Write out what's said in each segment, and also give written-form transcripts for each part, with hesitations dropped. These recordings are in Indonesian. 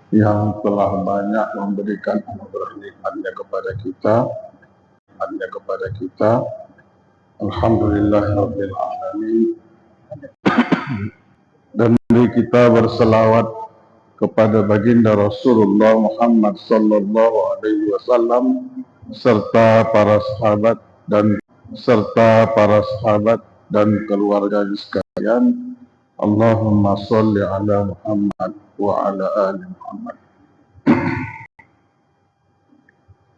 yang telah banyak memberikan anugerah nikmatnya kepada kita. Alhamdulillahirabbil alamin. Dan mari kita berselawat kepada baginda Rasulullah Muhammad sallallahu alaihi wasallam serta para sahabat dan keluarga sekalian. Allahumma sholli ala Muhammad wa ala ali Muhammad.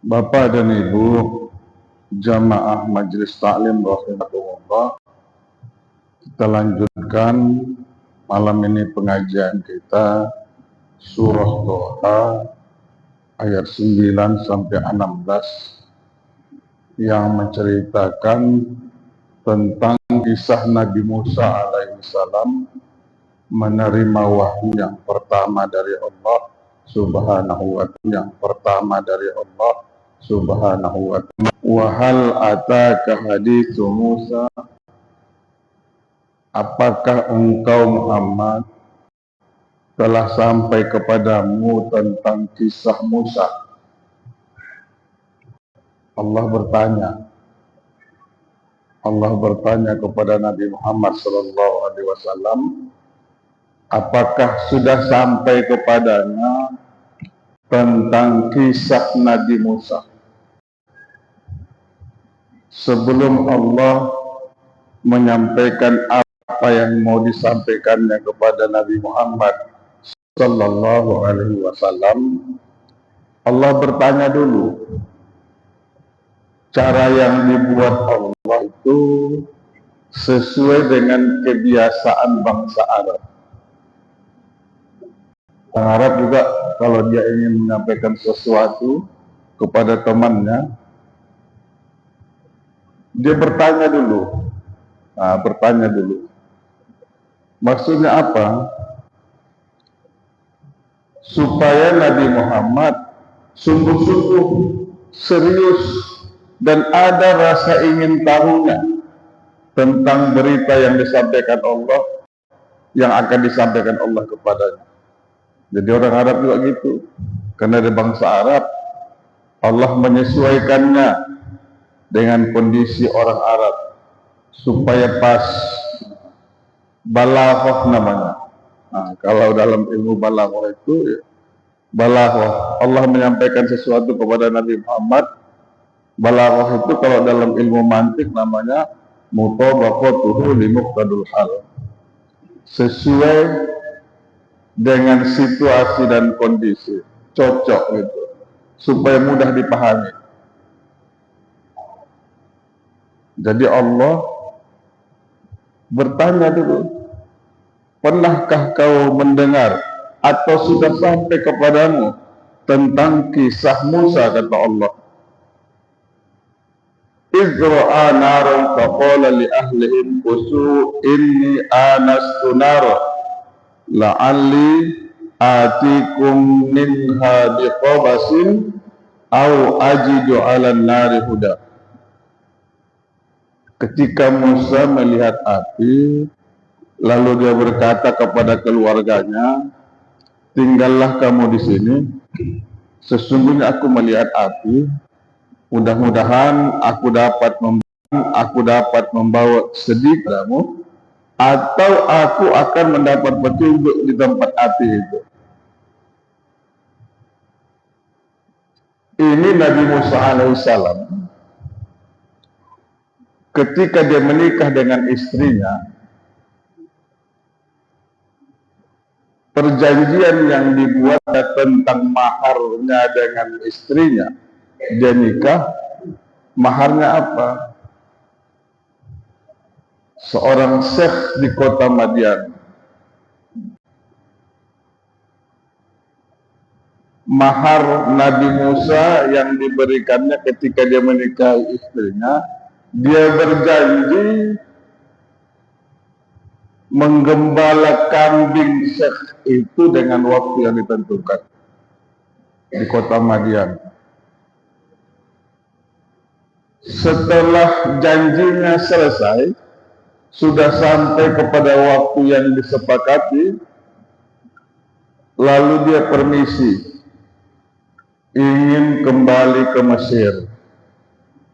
Bapak dan Ibu jamaah Majelis Taklim rahimahullah, kita lanjutkan malam ini pengajian kita surah Toha ayat 9 sampai 16 yang menceritakan tentang kisah Nabi Musa alaihissalam menerima wahyu yang pertama dari Allah Subhanahu wa ta'ala. Wa hal ataka haditsu Musa, apakah engkau Muhammad telah sampai kepadamu tentang kisah Musa? Allah bertanya kepada Nabi Muhammad sallallahu alaihi wasallam, apakah sudah sampai kepadanya tentang kisah Nabi Musa? Sebelum Allah menyampaikan apa yang mau disampaikannya kepada Nabi Muhammad sallallahu alaihi wasallam, Allah bertanya dulu. Cara yang dibuat Allah itu sesuai dengan kebiasaan bangsa Arab. Orang Arab juga kalau dia ingin menyampaikan sesuatu kepada temannya, dia bertanya dulu. Maksudnya apa? Supaya Nabi Muhammad sungguh-sungguh serius dan ada rasa ingin tahunya tentang berita yang disampaikan Allah, yang akan disampaikan Allah kepadanya. Jadi orang Arab juga gitu. Karena di bangsa Arab, Allah menyesuaikannya dengan kondisi orang Arab supaya pas. Balaghah namanya. Nah, kalau dalam ilmu balaghah itu balaghah, Allah menyampaikan sesuatu kepada Nabi Muhammad. Balaghah itu kalau dalam ilmu mantik namanya mutabaqatuhu li muqtadul hal. Sesuai dengan situasi dan kondisi, cocok gitu, supaya mudah dipahami. Jadi Allah bertanya dulu, pernahkah kau mendengar atau sudah sampai kepadamu tentang kisah Musa, kata Allah. Izra'a naran faqala li ahlihim qusu inni anastu nara la'alli atikum minha biqabasin au ajidu 'alan nari huda. Ketika Musa melihat api, lalu dia berkata kepada keluarganya, tinggallah kamu di sini, sesungguhnya aku melihat api, mudah-mudahan aku dapat membawa sedikit padamu, atau aku akan mendapat petunjuk di tempat api itu. Ini Nabi Musa alaihissalam ketika dia menikah dengan istrinya, perjanjian yang dibuat tentang maharnya dengan istrinya, dia nikah, maharnya apa? Seorang syekh di kota Madian. Mahar Nabi Musa yang diberikannya ketika dia menikahi istrinya, dia berjanji menggembala kambing syekh itu dengan waktu yang ditentukan di kota Madian. Setelah janjinya selesai, sudah sampai kepada waktu yang disepakati, Lalu dia permisi ingin kembali ke Mesir.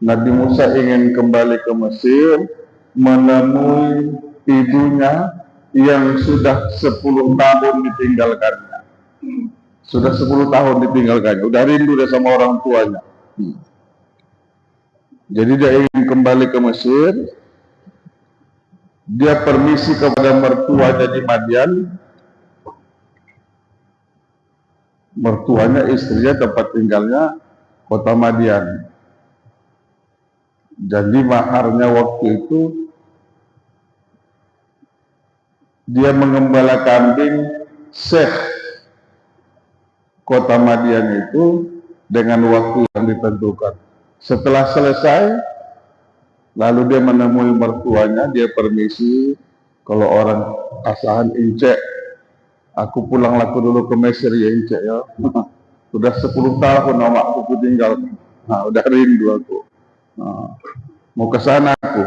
Nabi Musa ingin kembali ke Mesir, menemui ibunya yang sudah 10 tahun ditinggalkannya. Sudah 10 tahun ditinggalkannya, udah rindu dia sama orang tuanya. Jadi dia ingin kembali ke Mesir. Dia permisi kepada mertuanya di Madian. Mertuanya, istrinya, tempat tinggalnya kota Madian. Jadi maharnya waktu itu dia mengembala kambing Syekh kota Madian itu dengan waktu yang ditentukan. Setelah selesai, lalu dia menemui mertuanya, dia permisi, kalau orang asahan incek, aku pulang laku dulu ke Mesir ya incek ya. Sudah 10 tahun aku tinggal. Nah, udah rindu aku. Nah, mau ke sana aku.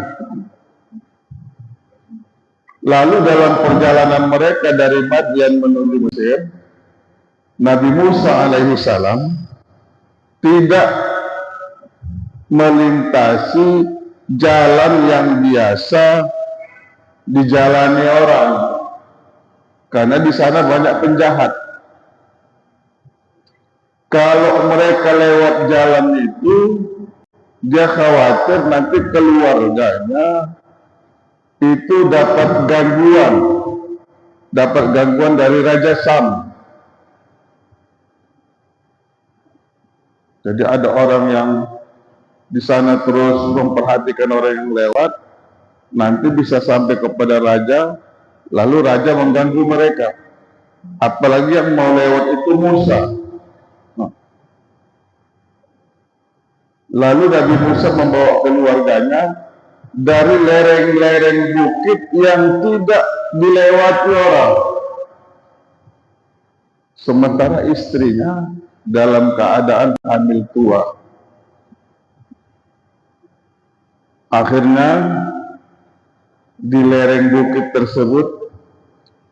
Lalu dalam perjalanan mereka dari Madian menuju Mesir, Nabi Musa alaihissalam tidak melintasi jalan yang biasa dijalani orang, karena di sana banyak penjahat. Kalau mereka lewat jalan itu, dia khawatir nanti keluarganya itu dapat gangguan dari Raja Sam. Jadi ada orang yang di sana terus memperhatikan orang yang lewat, nanti bisa sampai kepada raja, lalu raja mengganggu mereka. Apalagi yang mau lewat itu Musa. Lalu Nabi Musa membawa keluarganya dari lereng-lereng bukit yang tidak dilewati orang. Sementara istrinya dalam keadaan hamil tua. Akhirnya di lereng bukit tersebut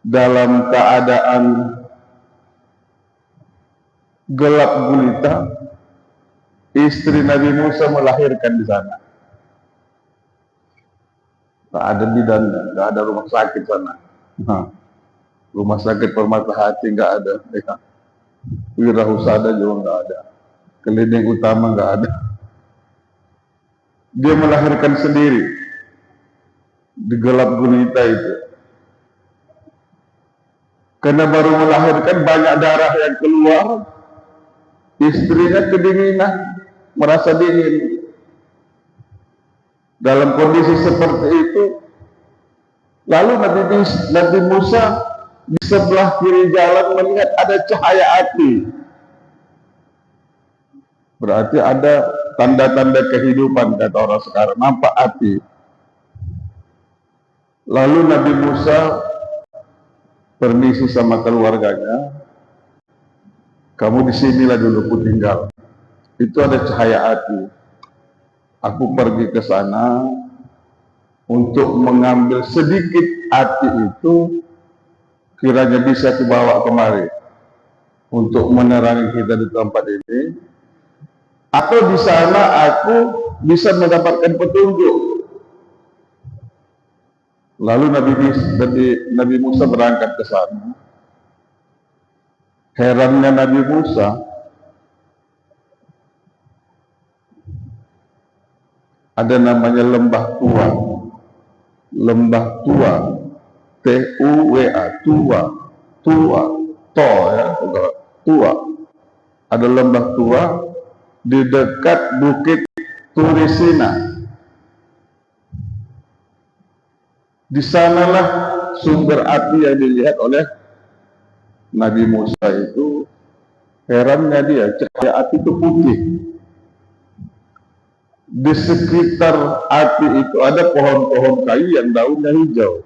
dalam keadaan gelap gulita, istri Nabi Musa melahirkan di sana. Tak ada bidannya, nggak ada rumah sakit sana. Rumah sakit Permata Hati nggak ada, Wirahusada juga nggak ada, klinik utama nggak ada. Dia melahirkan sendiri di gelap gulita itu. Karena baru melahirkan banyak darah yang keluar, istrinya kedinginan, merasa dingin. Dalam kondisi seperti itu, lalu Nabi Musa di sebelah kiri jalan melihat ada cahaya api. Berarti ada tanda-tanda kehidupan, kata orang sekarang, nampak api. Lalu Nabi Musa permisi sama keluarganya, kamu di sinilah dulu ku tinggal. Itu ada cahaya api. Aku pergi ke sana untuk mengambil sedikit api itu, kiranya bisa dibawa kemari untuk menerangi kita di tempat ini, atau di sana aku bisa mendapatkan petunjuk. Lalu Nabi Musa berangkat ke sana. Herannya Nabi Musa, ada namanya lembah tua. Lembah tua, T-U-W-A, tua, ya, tua. Ada lembah tua di dekat Bukit Turisina. Di sanalah sumber api yang dilihat oleh Nabi Musa itu. Herannya dia, cahaya api itu putih. Di sekitar api itu ada pohon-pohon kayu yang daunnya hijau.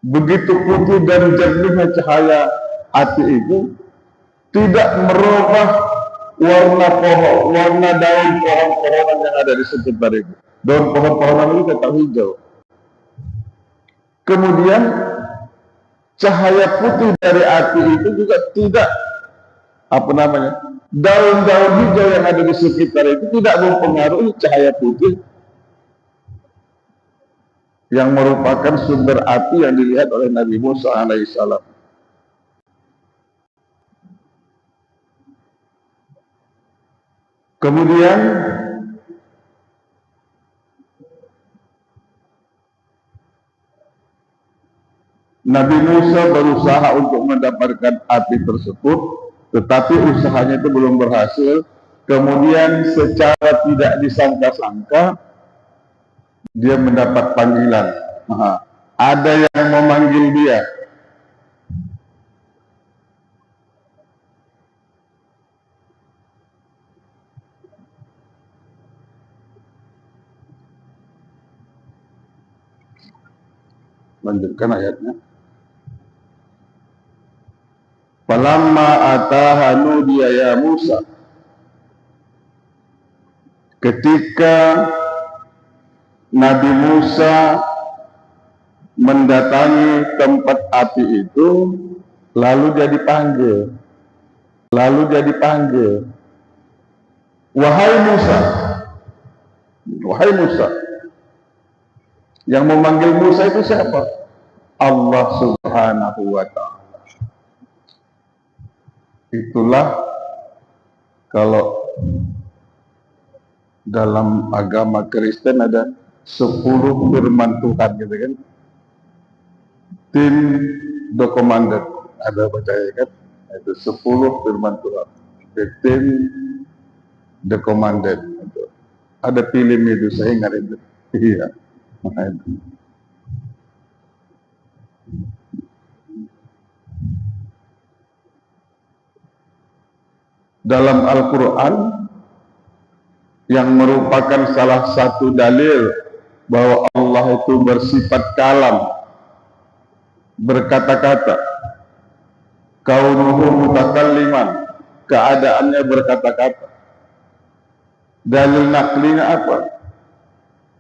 Begitu putih dan jernihnya cahaya api itu, tidak merubah warna daun pohon-pohonan yang ada di sekitar itu. Daun pohon-pohonan itu tetap hijau. Kemudian cahaya putih dari api itu juga tidak, apa namanya, daun-daun hijau yang ada di sekitar itu tidak mempengaruhi cahaya putih yang merupakan sumber api yang dilihat oleh Nabi Musa alaihissalam. Kemudian Nabi Musa berusaha untuk mendapatkan api tersebut, tetapi usahanya itu belum berhasil. Kemudian secara tidak disangka-sangka dia mendapat panggilan. Ada yang memanggil dia. Lanjutkan ayatnya. Falamma ataha nudiya ya Musa. Ketika Nabi Musa mendatangi tempat api itu, lalu dia dipanggil. Wahai Musa. Wahai Musa. Yang memanggil Musa itu siapa? Allah Subhanahu wa ta'ala. Itulah kalau dalam agama Kristen ada 10 firman Tuhan gitu kan. Tim the commanded, ada percaya kan? Itu 10 firman Tuhan. The team the commanded. Ada film itu, saya ingat itu. Iya. Dalam Al-Quran yang merupakan salah satu dalil bahwa Allah itu bersifat kalam, berkata-kata, kaunuhu mutakalliman, keadaannya berkata-kata. Dalil naklinya apa?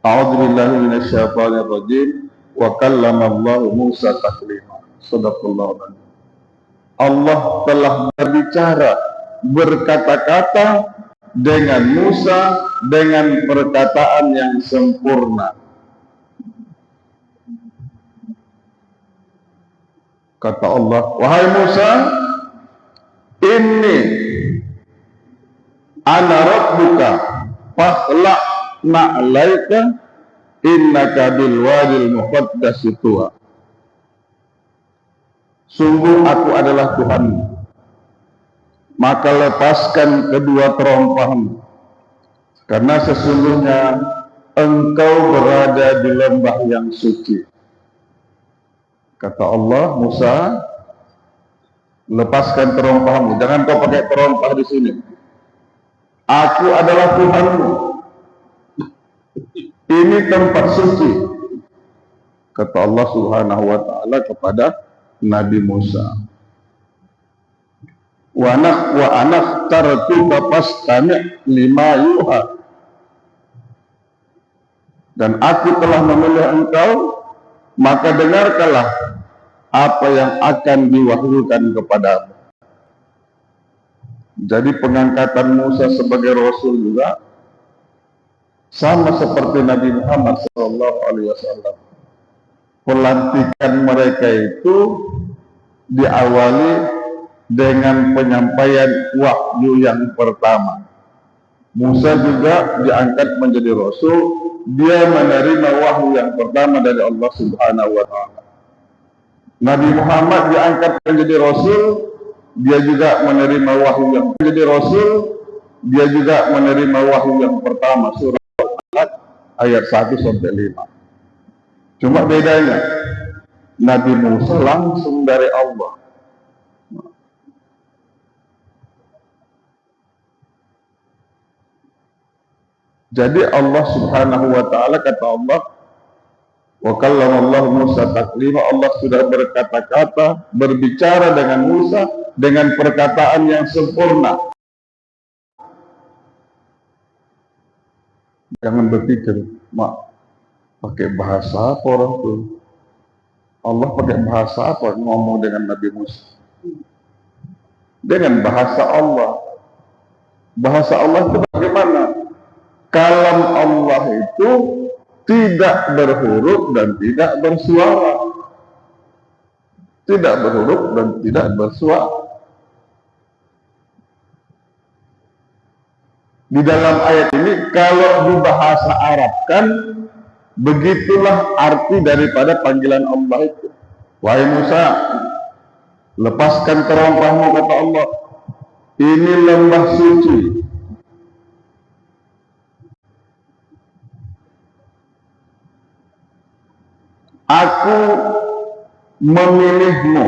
A'udzubillahi minasyaitonir rajim wa kallama Allahu Musa taklima. Shadaqallahu alazim. Allah telah berbicara, berkata-kata dengan Musa dengan perkataan yang sempurna. Kata Allah, wahai Musa, inni ana rabbuka fakhla' na'laika innaka bil wadil muqaddasi tuwa. Sungguh aku adalah Tuhanmu, maka lepaskan kedua terompahmu, karena sesungguhnya engkau berada di lembah yang suci. Kata Allah, Musa, lepaskan terompahmu, jangan kau pakai terompah di sini. Aku adalah Tuhanmu. Ini tempat suci. Kata Allah Subhanahu wa ta'ala kepada Nabi Musa. Wa anak tartuka fastami' lima yuha. Dan aku telah memilih engkau, maka dengarkanlah apa yang akan diwahyukan kepadamu. Jadi pengangkatan Musa sebagai Rasul juga sama seperti Nabi Muhammad SAW. Pelantikan mereka itu diawali dengan penyampaian wahyu yang pertama. Musa juga diangkat menjadi Rasul, dia menerima wahyu yang pertama dari Allah Subhanahu wa ta'ala. Nabi Muhammad diangkat menjadi Rasul, dia juga menerima wahyu yang menjadi Rasul, dia juga menerima wahyu yang pertama, surah Al-Alaq ayat 1 sampai 5. Cuma bedanya, Nabi Musa langsung dari Allah. Jadi Allah Subhanahu wa ta'ala, kata Allah, wa kallama Allah Musa taklima, Allah sudah berkata-kata, berbicara dengan Musa dengan perkataan yang sempurna. Jangan berpikir, mak, pakai bahasa apa orang tuh? Allah pakai bahasa apa ngomong dengan Nabi Musa? Dengan bahasa Allah. Bahasa Allah itu bagaimana? Kalam Allah itu tidak berhuruf dan tidak bersuara. Tidak berhuruf dan tidak bersuara. Di dalam ayat ini kalau dibahasa Arab kan begitulah arti daripada panggilan Allah itu. Wahai Musa, lepaskan terompahmu, kata Allah. Ini lembah suci. Aku memilihmu.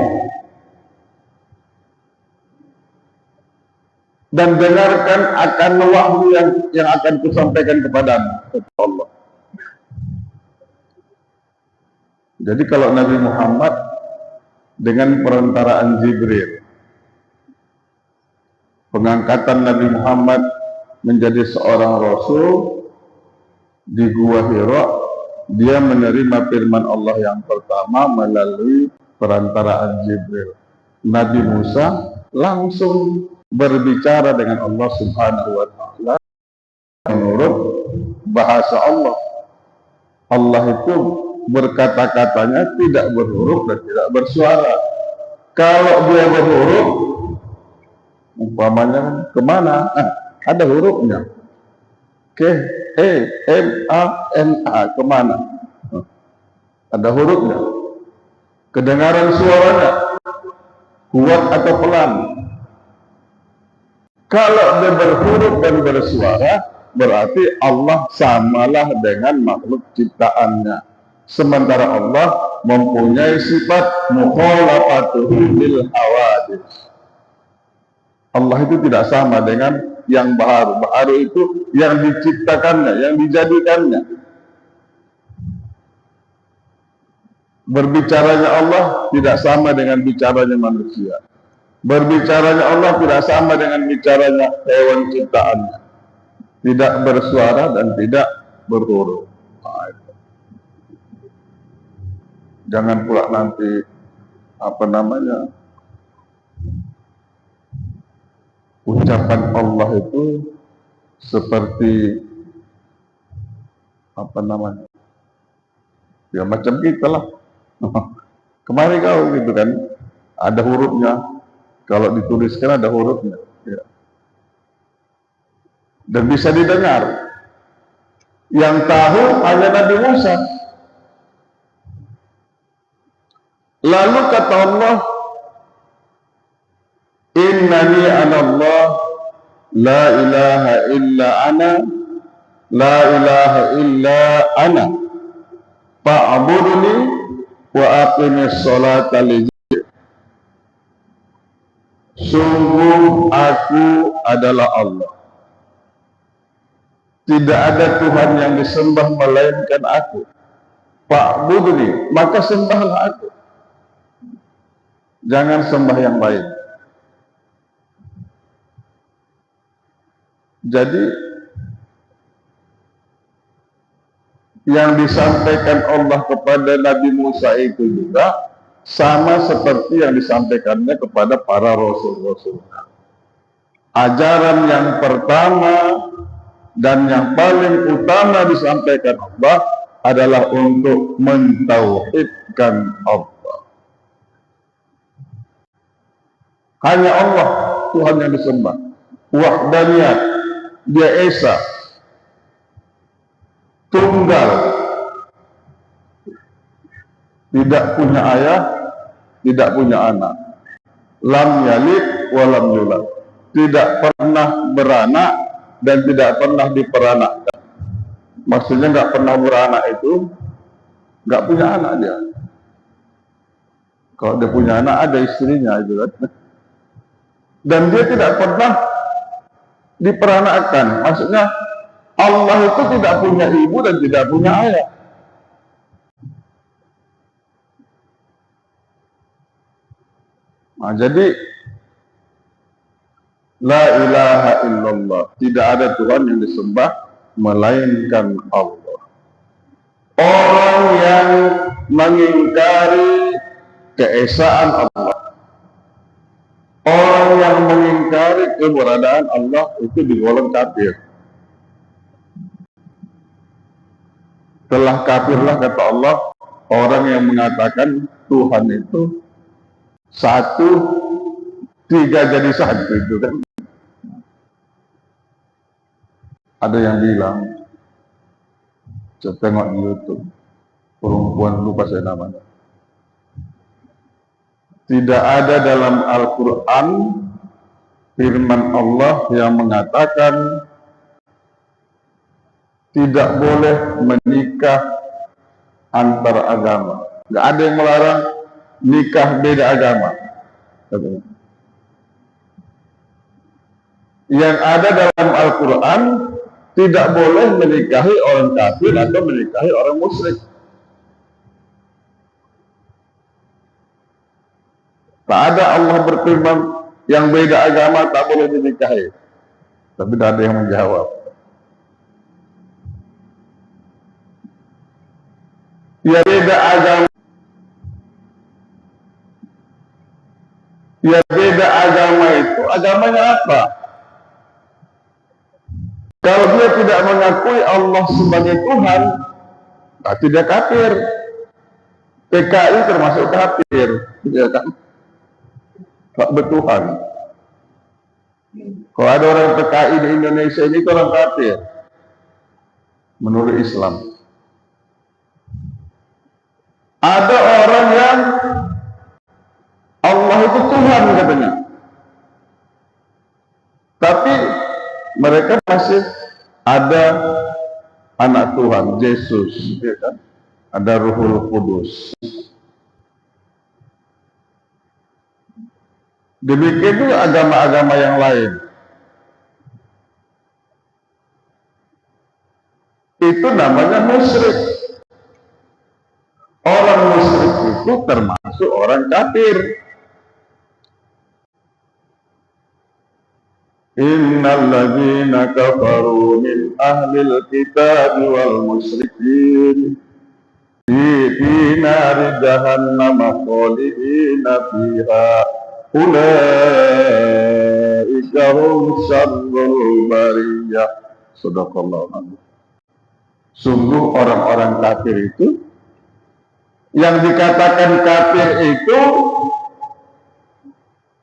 Dan dengarkan akan wahyu yang akan kusampaikan kepadamu, kata Allah. Jadi kalau Nabi Muhammad dengan perantaraan Jibril, pengangkatan Nabi Muhammad menjadi seorang Rasul di Gua Hira, dia menerima firman Allah yang pertama melalui perantaraan Jibril. Nabi Musa langsung berbicara dengan Allah Subhanahu wa Ta'ala menurut bahasa Allah. Allah itu berkata-katanya tidak berhuruf dan tidak bersuara. Kalau dia berhuruf, umpamanya kemana? Ada hurufnya. K, E, M, A, N, A, kemana? Ada hurufnya. Kedengaran suaranya kuat atau pelan. Kalau dia berhuruf dan bersuara, berarti Allah samalah dengan makhluk ciptaannya. Sementara Allah mempunyai sifat mukhalafatuhu bil hawadits. Allah itu tidak sama dengan yang baharu. Baharu itu yang diciptakannya, yang dijadikannya. Berbicaranya Allah tidak sama dengan bicaranya manusia. Berbicaranya Allah tidak sama dengan bicaranya hewan ciptaannya. Tidak bersuara dan tidak berhuruf. Jangan pula nanti ucapan Allah itu seperti ya macam kita lah. Kemarin kau gitu kan, ada hurufnya. Kalau dituliskan ada hurufnya, ya. Dan bisa didengar. Yang tahu hanya Nabi Musa. Lalu kata Allah, Innani anallah, la ilaha illa ana, la ilaha illa ana, fa'budni wa aqimis sholata li. Sungguh aku adalah Allah. Tidak ada Tuhan yang disembah melainkan aku. Fa'budni, maka sembahlah aku. Jangan sembah yang lain. Jadi yang disampaikan Allah kepada Nabi Musa itu juga sama seperti yang disampaikannya kepada para rasul-rasul. Ajaran yang pertama dan yang paling utama disampaikan Allah adalah untuk mentauhidkan Allah. Hanya Allah Tuhan yang disembah. Wahdaniyat, Dia Esa, tunggal, tidak punya ayah, tidak punya anak. Lam yalid wa lam yulad. Tidak pernah beranak dan tidak pernah diperanakkan. Maksudnya nggak pernah beranak itu nggak punya anak dia. Kalau dia punya anak ada istrinya itu kan. Dan dia tidak pernah diperanakkan. Maksudnya Allah itu tidak punya ibu dan tidak punya ayah. Nah, jadi la ilaha illallah, tidak ada Tuhan yang disembah melainkan Allah. Orang yang mengingkari keesaan Allah. Orang yang mengingkari keberadaan Allah itu digolong kafir. Telah kafirlah, kata Allah, orang yang mengatakan Tuhan itu satu, tiga jadi satu, itu kan. Ada yang bilang, saya tengok di YouTube, perempuan, lupa saya namanya, tidak ada dalam Al-Quran firman Allah yang mengatakan tidak boleh menikah antar agama. Tidak ada yang melarang nikah beda agama. Yang ada dalam Al-Quran, tidak boleh menikahi orang kafir atau menikahi orang musyrik. Tak ada Allah berfirman yang beda agama tak boleh dinikahi. Tapi tidak ada yang menjawab. Ya beda agama. Ya beda agama itu agamanya apa? Kalau dia tidak mengakui Allah sebagai Tuhan, berarti dia kafir. PKI termasuk kafir, ya kan? Tak bertuhan. Kalau ada orang PKI di Indonesia ini itu orang kafir menurut Islam. Ada orang yang Allah itu Tuhan katanya, tapi mereka masih ada anak Tuhan, Yesus, ya kan? Ada Ruhul Kudus. Demikian juga agama-agama yang lain. Itu namanya musyrik. Orang musyrik itu termasuk orang kafir. Innal ladzina kafaru min ahlil kitab wal musyrikin fi nari jahannam khalidina fiha ulaika hum syarrul bariyah. Shadaqallahu alazim. Sungguh orang-orang kafir itu, yang dikatakan kafir itu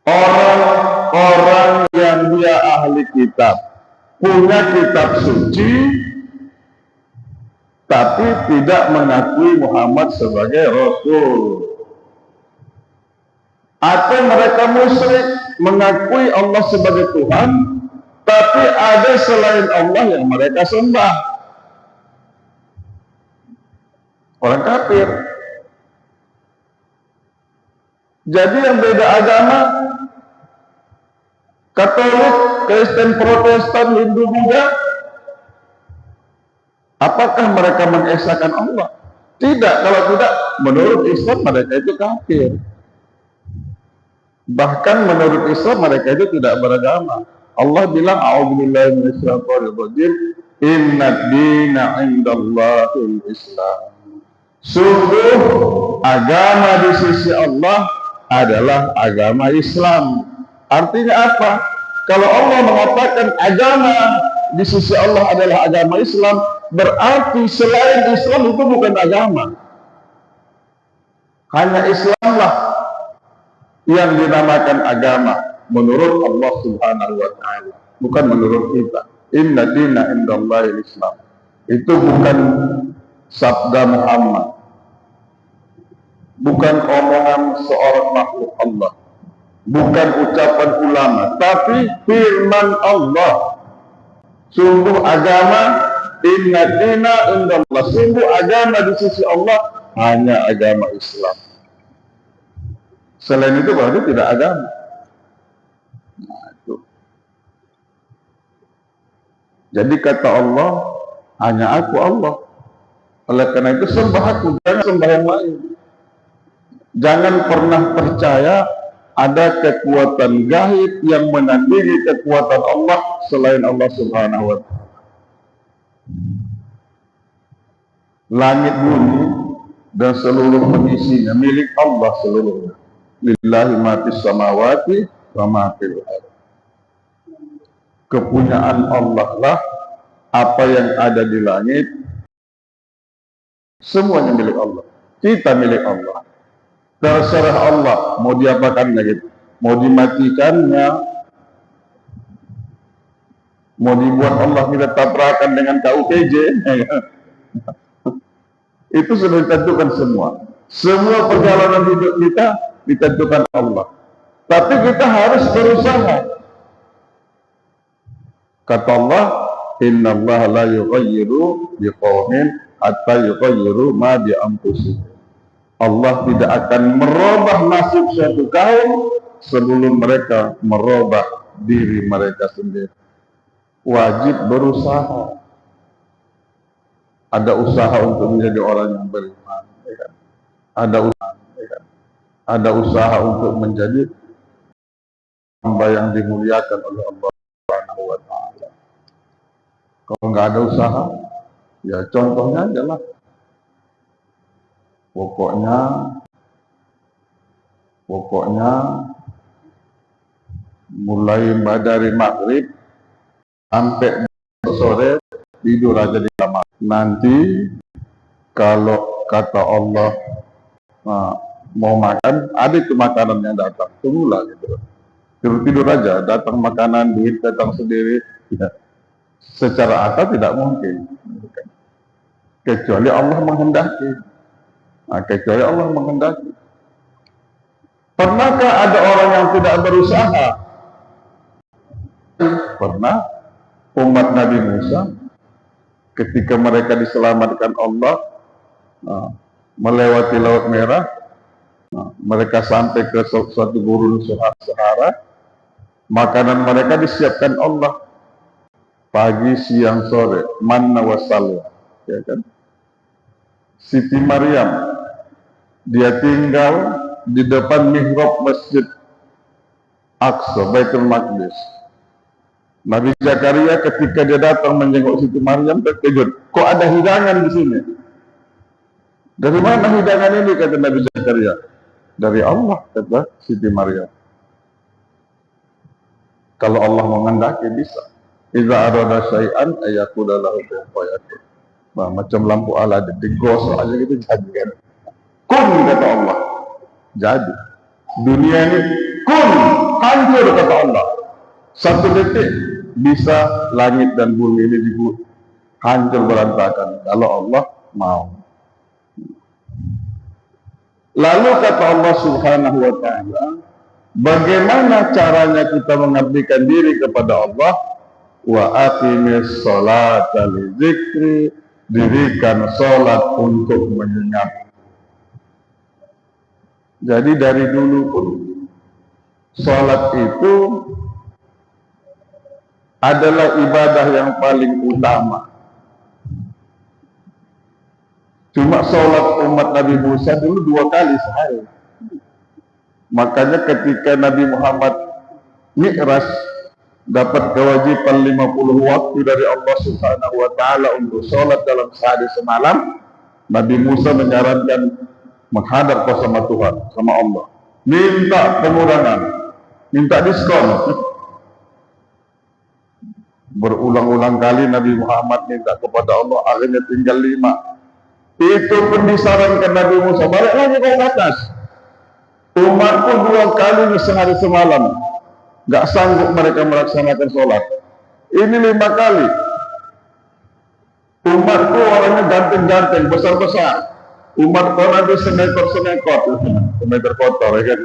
orang-orang yang dia ahli kitab, punya kitab suci, tapi tidak mengakui Muhammad sebagai Rasul. Atau mereka musyrik, mengakui Allah sebagai Tuhan, tapi ada selain Allah yang mereka sembah. Orang kafir. Jadi yang beda agama, Katolik, Kristen, Protestan, Hindu, Buddha, apakah mereka mengesahkan Allah? Tidak. Kalau tidak, menurut Islam mereka itu kafir. Bahkan menurut Islam mereka itu tidak beragama. Allah bilang, a'udzubillahi minasyaitonir rajim, innad dina 'indallahil Islam. Sungguh agama di sisi Allah adalah agama Islam. Artinya apa? Kalau Allah mengatakan agama di sisi Allah adalah agama Islam, berarti selain Islam itu bukan agama. Hanya Islamlah yang dinamakan agama menurut Allah Subhanahu wa ta'ala, bukan menurut kita. Inna dina indallahil Islam. Itu bukan sabda Muhammad, bukan omongan seorang makhluk Allah, bukan ucapan ulama, tapi firman Allah. Sungguh agama, inna dina indallah, sungguh agama di sisi Allah hanya agama Islam. Selain itu berarti tidak agama. Nah, itu. Jadi kata Allah, hanya aku Allah. Oleh karena itu sembah aku, jangan sembah yang lain. Jangan pernah percaya ada kekuatan gaib yang menandingi kekuatan Allah selain Allah Subhanahu wa ta'ala. Langit bumi dan seluruh pengisinya milik Allah seluruhnya. Lillahi ma fis samawati wa ma fil ardh. Kepunyaan Allah lah apa yang ada di langit, semuanya milik Allah. Kita milik Allah. Terserah Allah mau diapakannya gitu. Mau dimatikannya, mau dibuat Allah kita tabrakan dengan KUPJ, itu sudah ditentukan semua. Semua perjalanan hidup kita ditentukan Allah. Tapi kita harus berusaha. Kata Allah, Inna Allah la yughayyiru biqaumin hatta yughayyiru ma bi anfusihim. Allah tidak akan merubah nasib suatu kaum sebelum mereka merubah diri mereka sendiri. Wajib berusaha. Ada usaha untuk menjadi orang yang beriman, ya kan? Ada usaha untuk menjadi hamba yang dimuliakan oleh Allah Subhanahu wa taala. Kalau nggak ada usaha, ya contohnya adalah pokoknya mulai dari maghrib sampai sore tidur aja di kamar. Nanti kalau kata Allah mau makan, ada itu makanan yang datang, tunggulah gitu. Tidur aja, datang makanan, duit datang sendiri. Ya. Secara akal tidak mungkin, kecuali Allah menghendaki. Kecuali Allah menghendaki. Pernahkah ada orang yang tidak berusaha? Pernah. Umat Nabi Musa ketika mereka diselamatkan Allah melewati Laut Merah, mereka sampai ke suatu gurun Sahara, makanan mereka disiapkan Allah pagi, siang, sore, manna wa salwa, ya kan? Siti Maryam dia tinggal di depan mihrab Masjid Aqsa, Baitul Maqdis. Nabi Zakaria ketika dia datang menjenguk Siti Maryam terkejut, kok ada hidangan di sini? Dari mana hidangan ini, kata Nabi Zakaria? Dari Allah, kata Siti Maryam. Kalau Allah menghendaki bisa. Idza arada syai'an ayaqula lahu kun fayakun. Macam lampu Aladin digosok aja gitu jadi kan. Kun, kata Allah. Jadi dunia ini kun, hancur, kata Allah. Satu detik bisa langit dan bumi ini hancur berantakan kalau Allah mau. Lalu kata Allah Subhanahu wa taala, bagaimana caranya kita mengabdikan diri kepada Allah? Wa aqimis sholata li dzikri, dirikan salat untuk mengingat. Jadi dari dulu pun salat itu adalah ibadah yang paling utama. Cuma sholat umat Nabi Musa dulu 2 kali sehari. Makanya ketika Nabi Muhammad Mi'raj dapat kewajiban 50 waktu dari Allah Subhanahu wa taala untuk sholat dalam sehari semalam, Nabi Musa menyarankan menghadap sama Tuhan, sama Allah, minta pengurangan, minta diskon. Berulang-ulang kali Nabi Muhammad minta kepada Allah, akhirnya tinggal 5. Itu pun disarankan Nabi Musa, balik lagi ke atas. Umatku 2 kali sehari semalam, gak sanggup mereka melaksanakan sholat. Ini 5 kali. Umatku orangnya ganteng-ganteng, besar-besar. Umatku nanti senekor-senekor, semeter kotor, ya kan?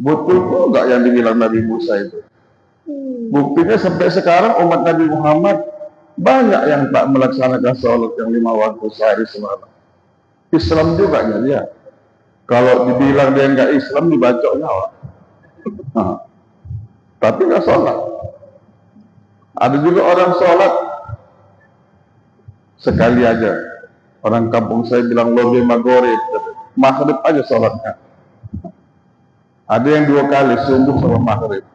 Betul kok yang dibilang Nabi Musa itu. Buktinya sampai sekarang umat Nabi Muhammad banyak yang tak melaksanakan sholat yang 5 waktu sehari semalam. Islam juga dia. Kalau dibilang dia nggak Islam, dibacok nyawa. Tapi nggak sholat. Ada juga orang sholat sekali aja. Orang kampung saya bilang lobe maghrib, maghrib aja sholatnya. Ada yang 2 kali, subuh sama maghrib.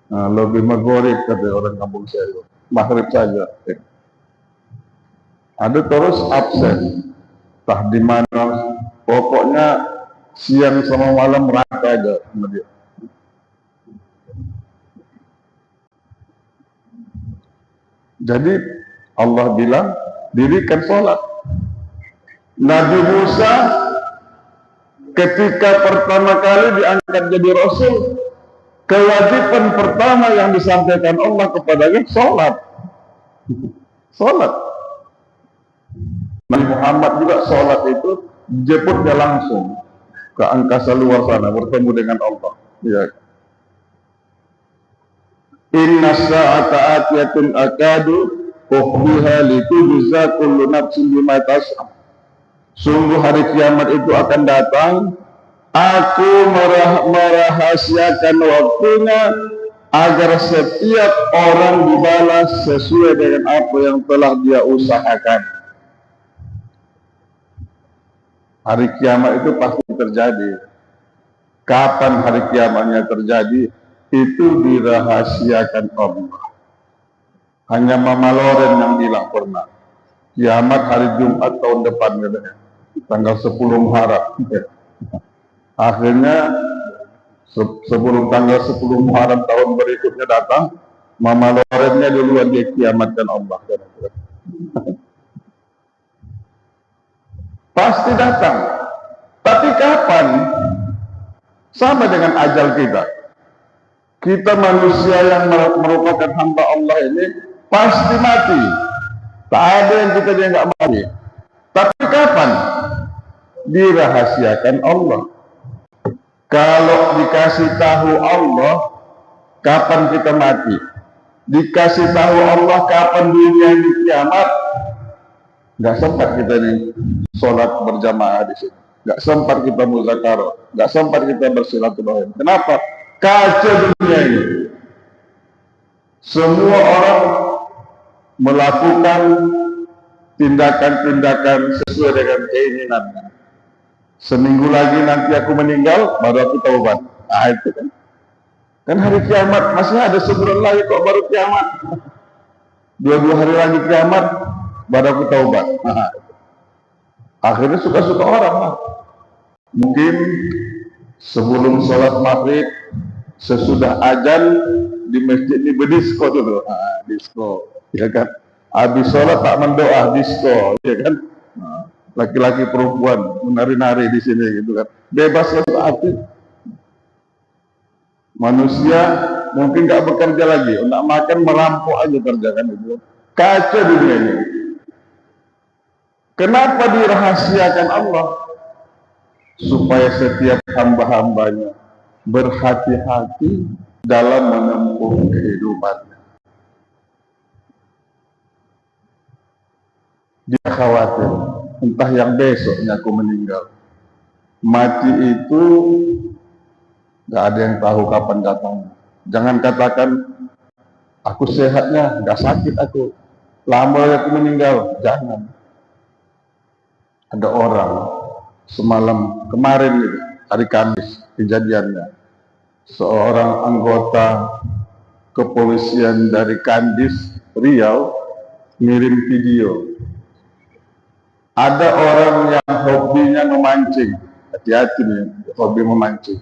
Lobe maghrib kata orang kampung saya, maghrib saja. ada terus absen. Tah di mana, pokoknya siang sama malam rata aja sama dia. Jadi Allah bilang, dirikan sholat. Nabi Musa ketika pertama kali diangkat jadi Rasul, kewajiban pertama yang disampaikan Allah kepadanya sholat. Sholat. Nabi Muhammad juga sholat itu jemputnya langsung ke angkasa luar sana bertemu dengan Allah. Ya. Inna sa'ata atiyatun akadu ukhbiha litujza kullu nafsin bima tas'a. Sungguh hari kiamat itu akan datang, aku merahasiakan waktunya agar setiap orang dibalas sesuai dengan apa yang telah dia usahakan. Hari kiamat itu pasti terjadi. Kapan hari kiamatnya terjadi? Itu dirahasiakan Allah. Hanya Mama Loren yang bilang pernah. Kiamat hari Jumat tahun depan, tanggal 10 Muharram. Akhirnya sebelum tanggal 10 Muharram tahun berikutnya datang, Mama Lorennya duluan dikiamatkan Allah. Pasti datang. Tapi kapan? Sama dengan ajal kita. Kita manusia yang merupakan hamba Allah ini pasti mati. Tak ada yang kita dia nggak mati. Tapi kapan? Dirahasiakan Allah. Kalau dikasih tahu Allah, kapan kita mati? Dikasih tahu Allah kapan dunia ini kiamat, nggak sempat kita nih sholat berjamaah di sini, nggak sempat kita muzakarah, nggak sempat kita bersilaturahim. Kenapa? Kacau dunia ini. Semua orang melakukan tindakan-tindakan sesuai dengan keinginannya. Seminggu lagi nanti aku meninggal, baru aku taubat. Nah itu kan. Kan hari kiamat, masih ada sebulan lagi kok baru kiamat. Dua hari lagi kiamat, baru aku taubat. Nah, akhirnya suka-suka orang lah. Mungkin sebelum sholat maghrib, sesudah azan di masjid ini berdisko dulu. Nah, disko, ya kan. Habis sholat tak mendoa, disko, ya kan. Nah, laki-laki perempuan menari-nari di sini gitu kan. Bebas hati. Manusia mungkin nggak bekerja lagi, untuk makan merampok aja kerjakan itu. Kacau dunia ini. Kenapa dirahasiakan Allah? Supaya setiap hamba-hambanya berhati-hati dalam menempuh kehidupannya. Dia khawatir, entah yang besoknya aku meninggal. Mati itu gak ada yang tahu kapan datangnya. Jangan katakan, aku sehatnya, gak sakit aku, lama aku meninggal. Jangan. Ada orang semalam kemarin gitu, hari Kamis kejadiannya, seorang anggota kepolisian dari Kandis, Riau, ngirim video. Ada orang yang hobinya memancing, hati-hati nih, hobi memancing.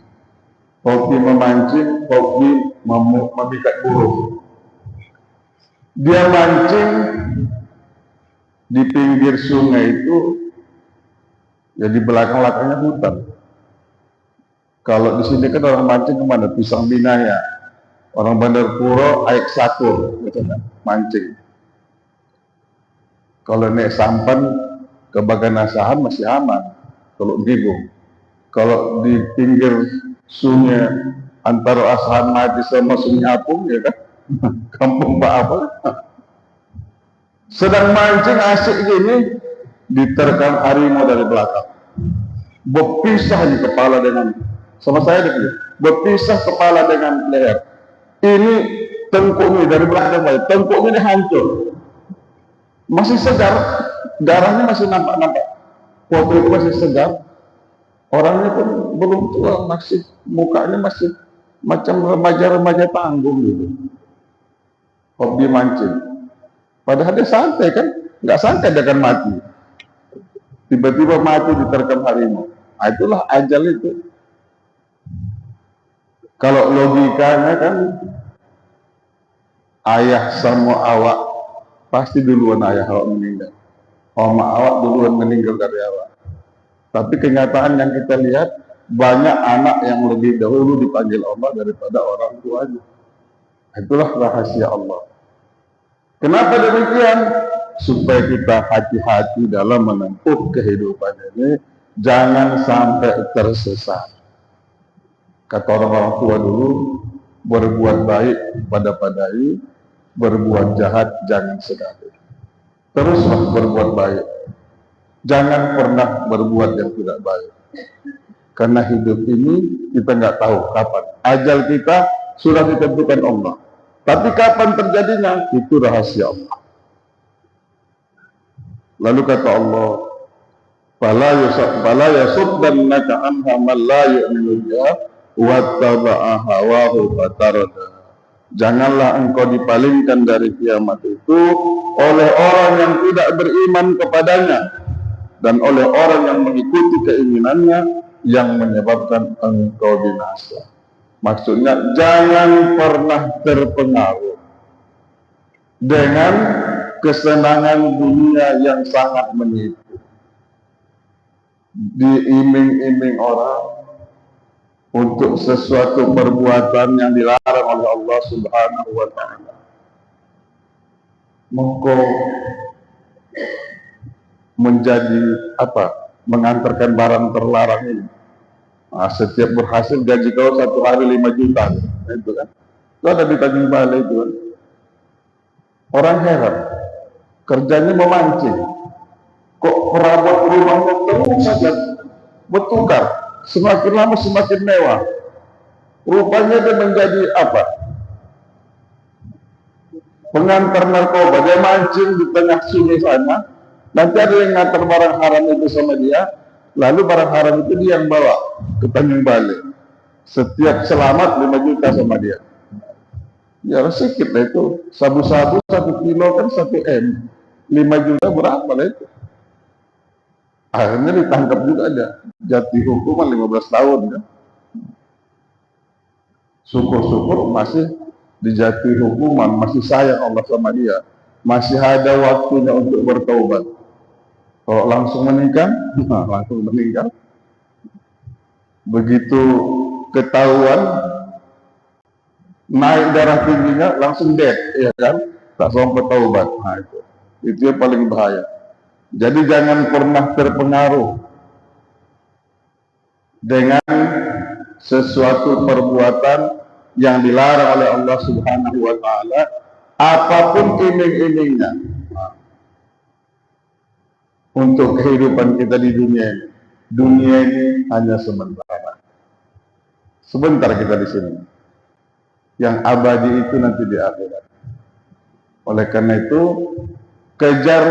Hobi memancing, hobi memikat burung. Dia mancing di pinggir sungai itu, ya di belakang-belakangnya hutan. Kalau di sini kan orang mancing kemana? Pisang Binaya. Orang Bandar Puro, Aik Sakur, gitu kan, mancing. Kalau naik sampan ke Baganasahan masih aman, kalau Gibung. Kalau di pinggir sungai antara Asahan Mati sama Sungai Apung, ya kan, kampung Pak apa? Sedang mancing asik gini, diterkam harimau dari belakang. Berpisah di kepala dengan, sama saya deh, berpisah kepala dengan leher. Ini tengkuknya dari belakang, tengkuknya ini hancur. Masih segar, darahnya masih nampak-nampak. Foto itu masih segar. Orangnya pun belum tua, masih mukanya masih macam remaja-remaja tanggung gitu. Hobi mancing. Padahal dia santai kan, nggak sangka dia akan mati. Tiba-tiba mati diterkam harimau. Nah, itulah ajal itu. Kalau logikanya kan ayah sama awak pasti duluan ayah awak meninggal. Oma awak duluan meninggal dari awak. Tapi kenyataan yang kita lihat banyak anak yang lebih dahulu dipanggil Allah daripada orang tuanya. Itulah rahasia Allah. Kenapa demikian? Supaya kita hati-hati dalam menempuh kehidupan ini, jangan sampai tersesat. Kata orang tua dulu, berbuat baik pada-padai, berbuat jahat jangan sekali. Teruslah berbuat baik. Jangan pernah berbuat yang tidak baik. Karena hidup ini kita nggak tahu kapan. Ajal kita sudah ditentukan Allah. Tapi kapan terjadinya, itu rahasia Allah. Lalu kata Allah, fala yasuddannaka anha man la yu'minu biha wattaba'a hawahu fatarda. Janganlah engkau dipalingkan dari kiamat itu oleh orang yang tidak beriman kepadanya dan oleh orang yang mengikuti keinginannya yang menyebabkan engkau binasa. Maksudnya jangan pernah terpengaruh dengan kesenangan dunia yang sangat menipu. Diiming-iming orang untuk sesuatu perbuatan yang dilarang oleh Allah Subhanahu wa ta'ala. Maka menjadi apa? Mengantarkan barang terlarang ini. Nah, setiap berhasil gaji kau 1 hari 5 juta, itu kan? Itu ada di Tanjung Balai itu kan? Orang heran, kerjanya memancing. Kok perabot rumahnya terus saja bertukar, semakin lama semakin mewah. Rupanya dia menjadi apa? Pengantar narkoba. Dia mancing di tengah sungai sana. Nanti ada yang ngantar barang haram itu sama dia. Lalu barang haram itu dia yang bawa ke Tanjung Balai. Setiap selamat 5 juta sama dia. Ya sedikit lah itu. Sabu-sabu 1 kilo kan 1 M. 5 juta berapa lah itu? Akhirnya ditangkap juga dia. Jatuh hukuman 15 tahun kan. Syukur-syukur masih dijatuhi hukuman, masih sayang Allah sama dia. Masih ada waktunya untuk bertaubat. Kalau langsung meninggal, langsung meninggal. Begitu ketahuan naik darah tingginya langsung dead, ya kan? Tak sampai taubat. Nah, itu yang paling bahaya. Jadi jangan pernah terpengaruh dengan sesuatu perbuatan yang dilarang oleh Allah Subhanahu wa ta'ala, apapun iming-imingnya. Untuk kehidupan kita di dunia ini. Dunia ini hanya sementara. Sebentar kita di sini. Yang abadi itu nanti di akhirat. Oleh karena itu, kejar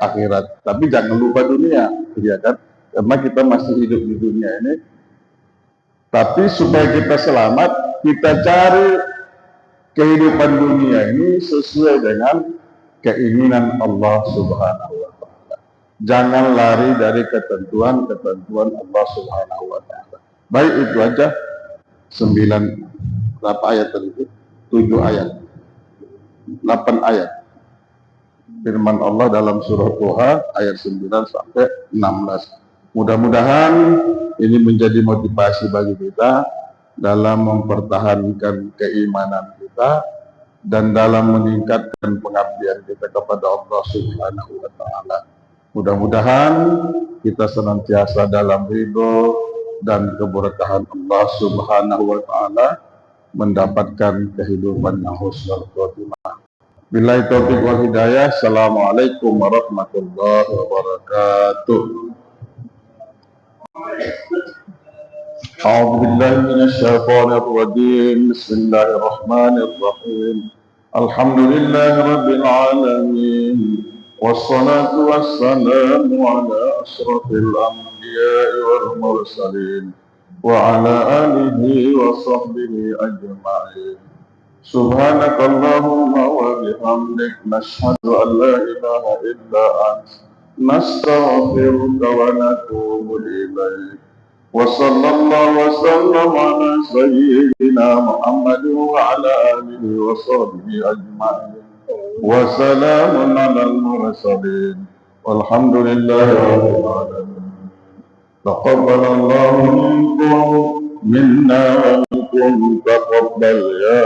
akhirat. Tapi jangan lupa dunia, ya kan? Karena kita masih hidup di dunia ini. Tapi supaya kita selamat, kita cari kehidupan dunia ini sesuai dengan keinginan Allah Subhanahu wa ta'ala. Jangan lari dari ketentuan-ketentuan Allah Subhanahu wa ta'ala. Baik, itu aja. 9 berapa ayat tadi? 7 ayat. 8 ayat. Firman Allah dalam surah Tuha ayat 9 sampai 16. Mudah-mudahan ini menjadi motivasi bagi kita dalam mempertahankan keimanan kita dan dalam meningkatkan pengabdian kita kepada Allah Subhanahu wa ta'ala. Mudah-mudahan kita senantiasa dalam ridho dan keberkahan Allah Subhanahu wa ta'ala, mendapatkan kehidupan yang husnul khotimah. Billahi taufiq wal hidayah. Assalamualaikum warahmatullahi wabarakatuh. A'udzu billahi minasyaitonir rajim. Bismillahirrahmanirrahim. Alhamdulillahi rabbil alamin. Wassalatu wassalamu ala asyrafil anbiya'i wal mursalin wa ala alihi wa sahbihi ajma'in. Subhanakallahumma wa bihamdik nashhadu an la ilaha illa anta nastaghfiruka wa natubu ilaik. Wa sallallahu wa sallam ala sayyidina Muhammadin wa ala alihi wa sahbihi ajma'in. Wa salamun ala al-mursalin. Walhamdulillahi rabbil alamin. تقبل الله منكم منا ومنكم تقبل يا